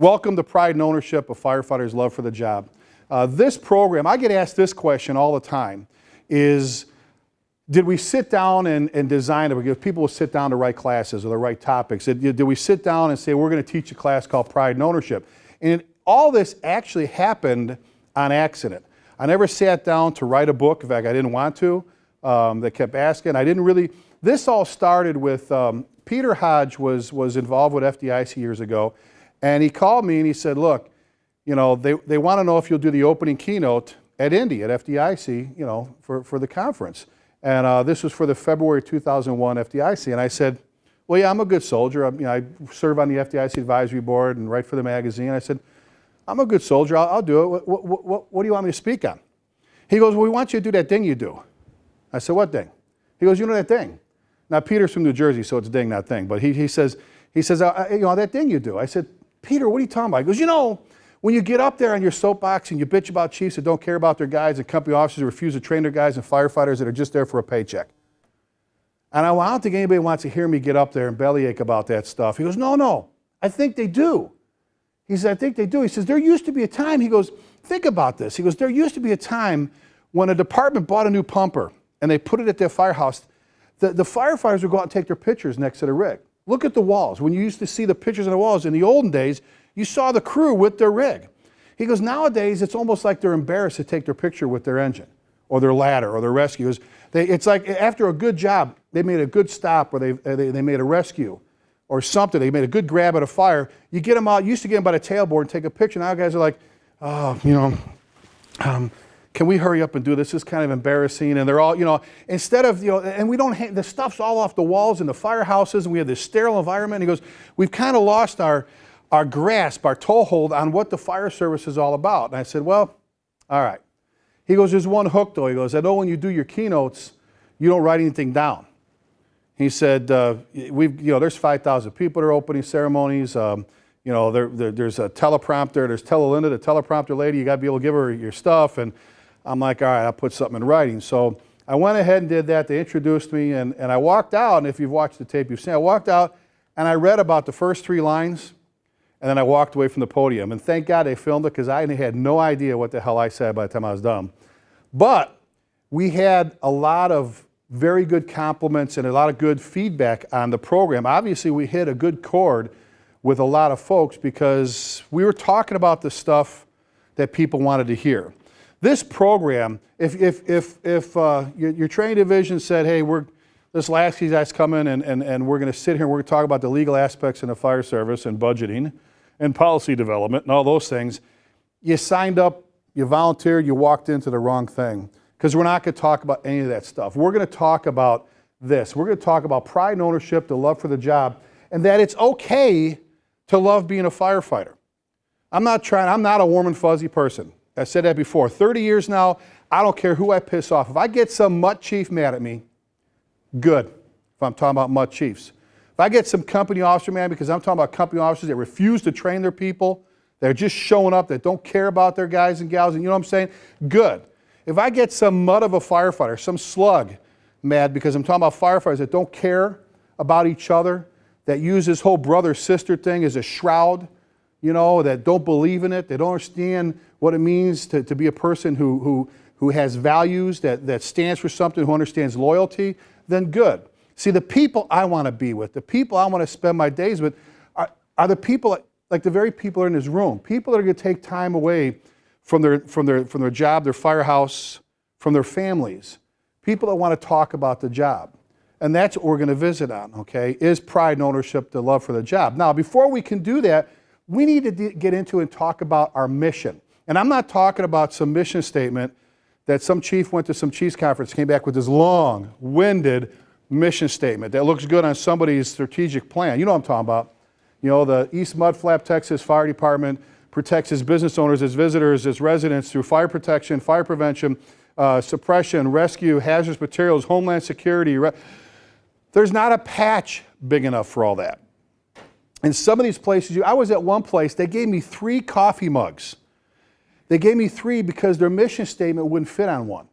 Welcome to Pride and Ownership, a firefighter's love for the job. This program, I get asked this question all the time, is did we sit down and design it? Because people will sit down to write classes or the right topics. Did we sit down and say, we're going to teach a class called Pride and Ownership? And all this actually happened on accident. I never sat down to write a book. In fact, I didn't want to. They kept asking. I didn't really. This all started with Peter Hodge was involved with FDIC years ago, and he called me and he said, look, you know, they want to know if you'll do the opening keynote at Indy, at FDIC, you know, for the conference. And this was for the February 2001 FDIC. And I said, well, yeah, I'm a good soldier. I serve on the FDIC advisory board and write for the magazine. I said, I'm a good soldier. I'll do it. What do you want me to speak on? He goes, well, we want you to do that thing you do. I said, what thing? He goes, you know that thing. Now, Peter's from New Jersey, so it's ding, not thing. But he says, you know, that thing you do. I said, Peter, what are you talking about? He goes, you know, when you get up there on your soapbox and you bitch about chiefs that don't care about their guys and company officers who refuse to train their guys and firefighters that are just there for a paycheck. And I don't think anybody wants to hear me get up there and bellyache about that stuff. He goes, no, I think they do. He said, I think they do. He says, there used to be a time, he goes, think about this. He goes, there used to be a time when a department bought a new pumper and they put it at their firehouse. The firefighters would go out and take their pictures next to the rig. Look at the walls. When you used to see the pictures on the walls in the olden days, you saw the crew with their rig. He goes, nowadays, it's almost like they're embarrassed to take their picture with their engine or their ladder or their rescue. It's like after a good job, they made a good stop or they made a rescue or something. They made a good grab at a fire. You get them out, you used to get them by the tailboard and take a picture. Now guys are like, oh, you know, can we hurry up and do this? This is kind of embarrassing. And they're all, you know, instead of, you know, and we don't, the stuff's all off the walls in the firehouses and we have this sterile environment. And he goes, we've kind of lost our grasp, our toehold on what the fire service is all about. And I said, well, all right. He goes, there's one hook though. He goes, I know when you do your keynotes, you don't write anything down. He said, you know, there's 5,000 people that are opening ceremonies. You know, there's a teleprompter. There's Linda, the teleprompter lady. You got to be able to give her your stuff. And I'm like, all right, I'll put something in writing. So I went ahead and did that. They introduced me, and I walked out. And if you've watched the tape, you've seen I walked out, and I read about the first 3 lines, and then I walked away from the podium. And thank God they filmed it, because I had no idea what the hell I said by the time I was done. But we had a lot of very good compliments and a lot of good feedback on the program. Obviously, we hit a good chord with a lot of folks because we were talking about the stuff that people wanted to hear. This program, if your training division said, hey, this last guy's coming and we're going to sit here and we're going to talk about the legal aspects in the fire service and budgeting and policy development and all those things, you signed up, you volunteered, you walked into the wrong thing. Because we're not going to talk about any of that stuff. We're going to talk about this. We're going to talk about pride and ownership, the love for the job, and that it's okay to love being a firefighter. I'm not a warm and fuzzy person. I said that before. 30 years now, I don't care who I piss off. If I get some mutt chief mad at me, good, if I'm talking about mutt chiefs. If I get some company officer mad because I'm talking about company officers that refuse to train their people, they're just showing up, that don't care about their guys and gals, and you know what I'm saying? Good. If I get some mud of a firefighter, some slug mad because I'm talking about firefighters that don't care about each other, that use this whole brother-sister thing as a shroud, you know, that don't believe in it, they don't understand what it means to be a person who has values, that stands for something, who understands loyalty, then good. See, the people I want to be with, the people I want to spend my days with are the people, like the very people in this room, people that are going to take time away from their job, their firehouse, from their families, people that want to talk about the job. And that's what we're going to visit on, okay, is pride and ownership, the love for the job. Now, before we can do that, we need to get into and talk about our mission. And I'm not talking about some mission statement that some chief went to some chiefs conference, came back with this long-winded mission statement that looks good on somebody's strategic plan. You know what I'm talking about. You know, the East Mudflap, Texas Fire Department protects its business owners, its visitors, its residents through fire protection, fire prevention, suppression, rescue, hazardous materials, homeland security. There's not a patch big enough for all that. In some of these places, I was at one place, they gave me 3 coffee mugs. They gave me 3 because their mission statement wouldn't fit on one.